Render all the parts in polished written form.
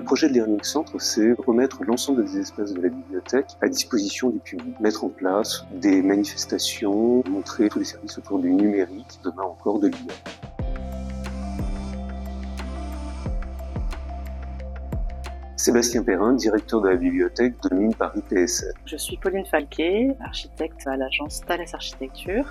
projet de Learning Centre, c'est remettre l'ensemble des espaces de la bibliothèque à disposition du public. Mettre en place des manifestations, montrer tous les services autour du numérique, demain encore de l'IA. Sébastien Perrin, directeur de la bibliothèque de Mines Paris PSL. Je suis Pauline Falquet, architecte à l'agence Thales Architecture.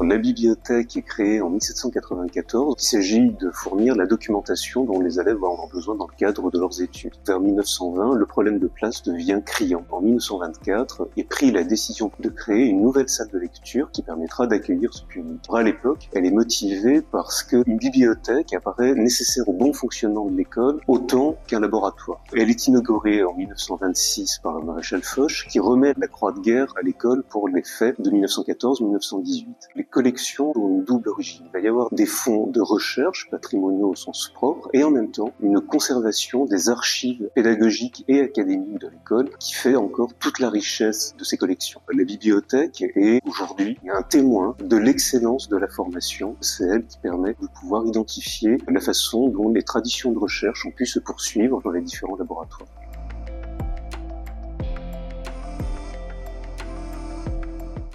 La bibliothèque est créée en 1794. Il s'agit de fournir la documentation dont les élèves vont avoir besoin dans le cadre de leurs études. Vers 1920, le problème de place devient criant. En 1924 est prise la décision de créer une nouvelle salle de lecture qui permettra d'accueillir ce public. À l'époque, elle est motivée parce qu'une bibliothèque apparaît nécessaire au bon fonctionnement de l'école autant qu'un laboratoire. Elle est inaugurée en 1926 par le maréchal Foch qui remet la croix de guerre à l'école pour les faits de 1914-1918. Les collections ont une double origine. Il va y avoir des fonds de recherche patrimoniaux au sens propre et en même temps une conservation des archives pédagogiques et académiques de l'école qui fait encore toute la richesse de ces collections. La bibliothèque est aujourd'hui un témoin de l'excellence de la formation. C'est elle qui permet de pouvoir identifier la façon dont les traditions de recherche ont pu se poursuivre dans les différents laboratoires.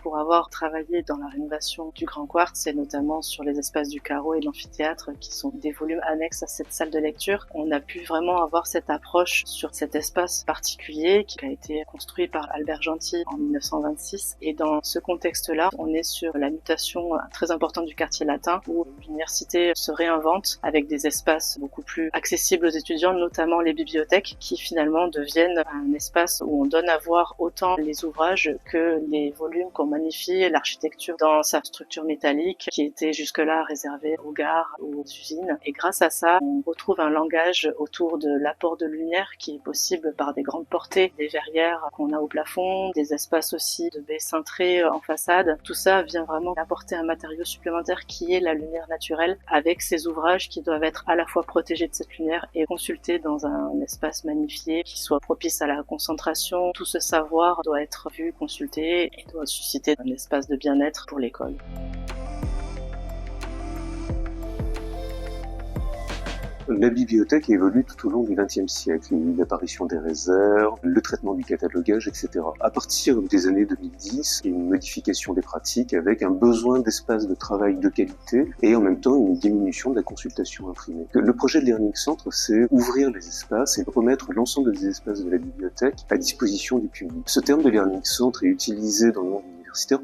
Pour avoir travaillé dans la rénovation du Grand Quartz et notamment sur les espaces du carreau et de l'amphithéâtre qui sont des volumes annexes à cette salle de lecture, on a pu vraiment avoir cette approche sur cet espace particulier qui a été construit par Albert Gentil en 1926. Et dans ce contexte-là, on est sur la mutation très importante du quartier latin où l'université se réinvente avec des espaces beaucoup plus accessibles aux étudiants, notamment les bibliothèques qui finalement deviennent un espace où on donne à voir autant les ouvrages que les volumes qu'on magnifie l'architecture dans sa structure métallique qui était jusque-là réservée aux gares, aux usines. Et grâce à ça, on retrouve un langage autour de l'apport de lumière qui est possible par des grandes portées, des verrières qu'on a au plafond, des espaces aussi de baies cintrées en façade. Tout ça vient vraiment apporter un matériau supplémentaire qui est la lumière naturelle avec ces ouvrages qui doivent être à la fois protégés de cette lumière et consultés dans un espace magnifié qui soit propice à la concentration. Tout ce savoir doit être vu, consulté et doit susciter un espace de bien-être pour l'école. La bibliothèque évolue tout au long du XXe siècle. Il y a eu l'apparition des réserves, le traitement du catalogage, etc. À partir des années 2010, il y a une modification des pratiques avec un besoin d'espace de travail de qualité et en même temps une diminution de la consultation imprimée. Le projet de Learning Centre, c'est ouvrir les espaces et remettre l'ensemble des espaces de la bibliothèque à disposition du public. Ce terme de Learning Centre est utilisé dans le monde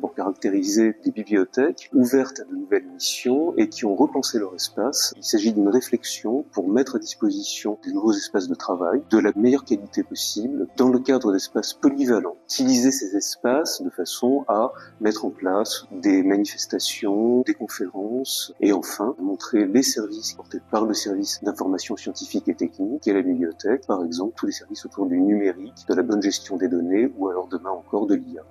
pour caractériser des bibliothèques ouvertes à de nouvelles missions et qui ont repensé leur espace. Il s'agit d'une réflexion pour mettre à disposition des nouveaux espaces de travail de la meilleure qualité possible dans le cadre d'espaces polyvalents. Utiliser ces espaces de façon à mettre en place des manifestations, des conférences et enfin montrer les services portés par le service d'information scientifique et technique et la bibliothèque, par exemple tous les services autour du numérique, de la bonne gestion des données ou alors demain encore de l'IA.